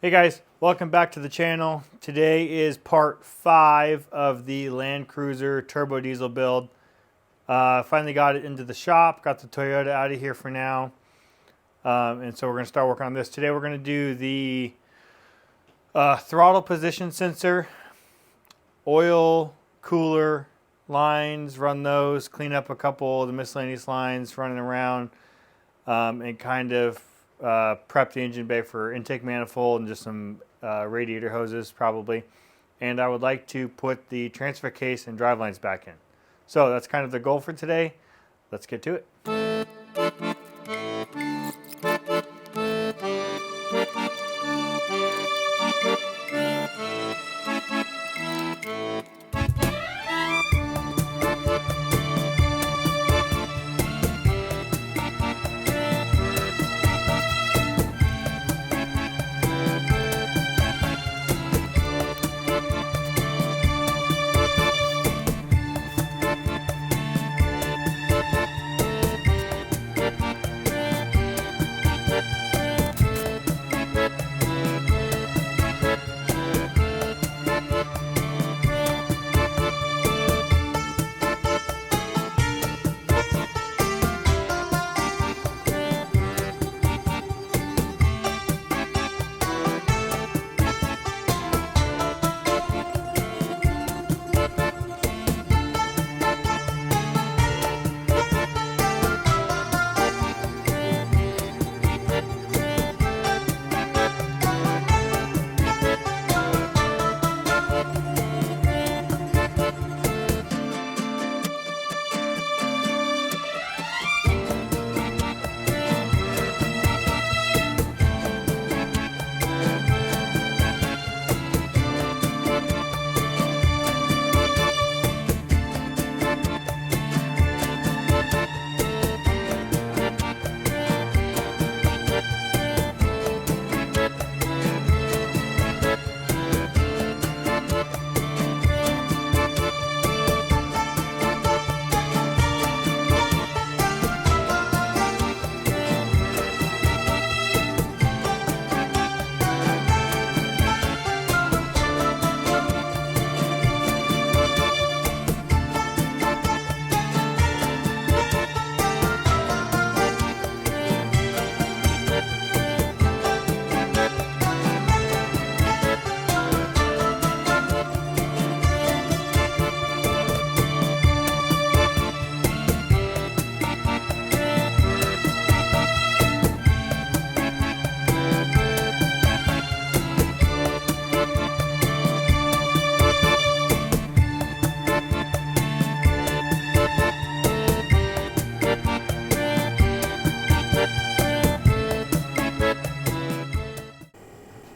Hey guys, welcome back to the channel. Today is part 5 of the Land Cruiser turbo diesel build. Finally got it into the shop, got the Toyota out of here for now. And so we're going to start working on this. Today we're going to do the throttle position sensor, oil cooler lines, run those, clean up a couple of the miscellaneous lines running around, and kind of prep the engine bay for intake manifold and just some radiator hoses probably. And I would like to put the transfer case and drive lines back in. So that's kind of the goal for today. Let's get to it.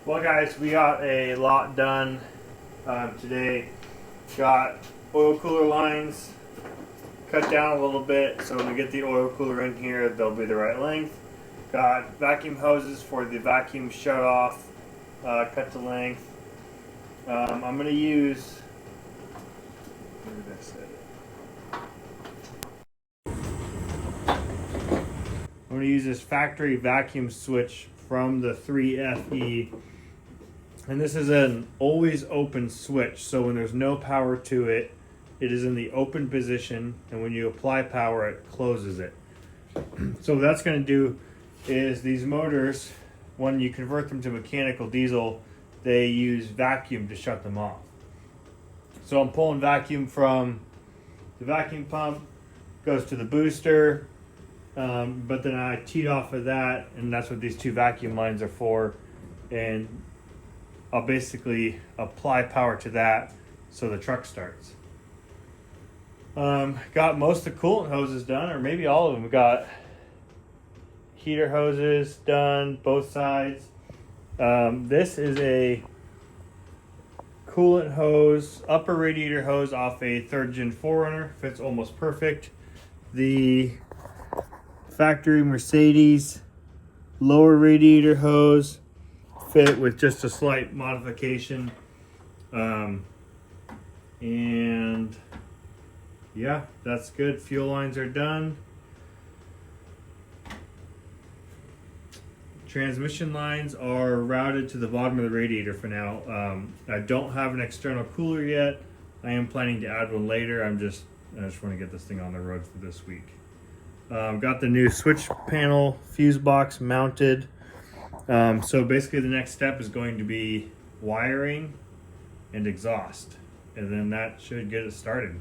Well guys, we got a lot done today. Got oil cooler lines cut down a little bit, so when we get the oil cooler in here, they'll be the right length. Got vacuum hoses for the vacuum shut off, cut to length. I'm going to use, where did I set it? I'm going to use this factory vacuum switch from the 3FE. And this is an always open switch, so when there's no power to it, it is in the open position, and when you apply power, it closes it. So what that's going to do is these motors, when you convert them to mechanical diesel, they use vacuum to shut them off. So I'm pulling vacuum from the vacuum pump, goes to the booster, but then I teed off of that, and that's what these two vacuum lines are for. And I'll basically apply power to that so the truck starts. Got most of the coolant hoses done, or maybe all of them. We got heater hoses done, both sides. This is a coolant hose, upper radiator hose off a 3rd Gen 4Runner. Fits almost perfect. The factory Mercedes lower radiator hose fit with just a slight modification. And yeah, that's good. Fuel lines are done. Transmission lines are routed to the bottom of the radiator for now. I don't have an external cooler yet. I am planning to add one later. I just want to get this thing on the road for this week. Got the new switch panel fuse box mounted. So basically the next step is going to be wiring and exhaust, and then that should get it started.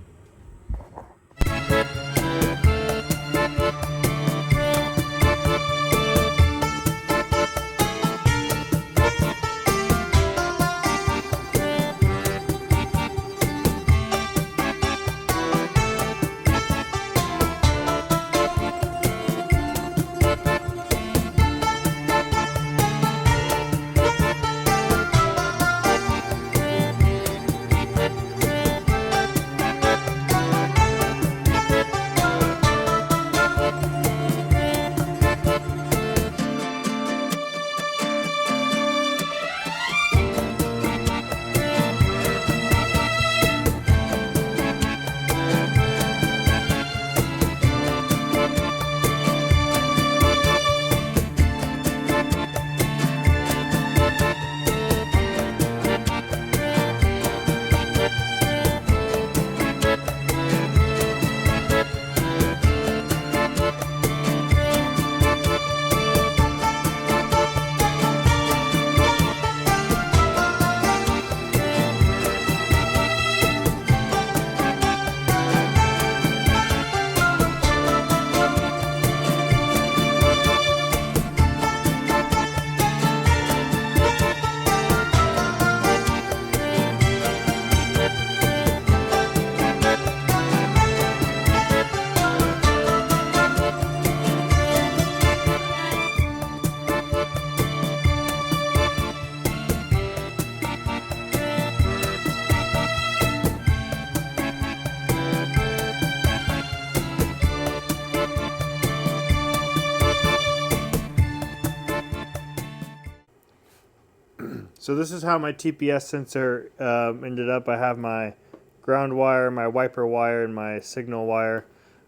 So this is how my TPS sensor ended up. I have my ground wire, my wiper wire, and my signal wire.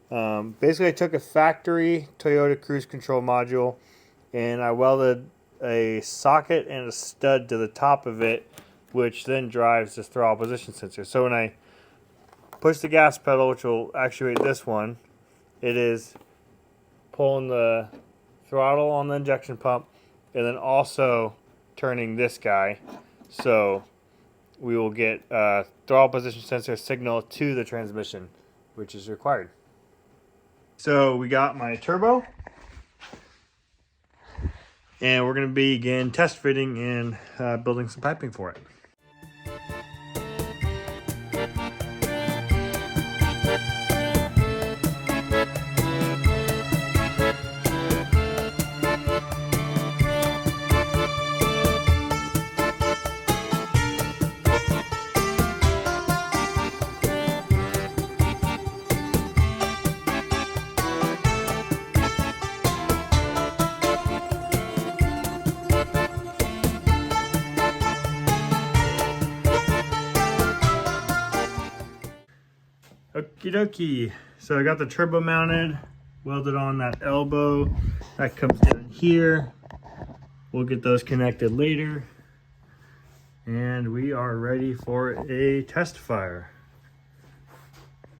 Basically, I took a factory Toyota cruise control module and I welded a socket and a stud to the top of it, which then drives this throttle position sensor. So when I push the gas pedal, which will actuate this one, it is pulling the throttle on the injection pump and then also turning this guy, so we will get throttle position sensor signal to the transmission, which is required. So we got my turbo, and we're going to begin test fitting and building some piping for it. Okie dokie. So I got the turbo mounted, welded on that elbow. That comes down here. We'll get those connected later. And we are ready for a test fire.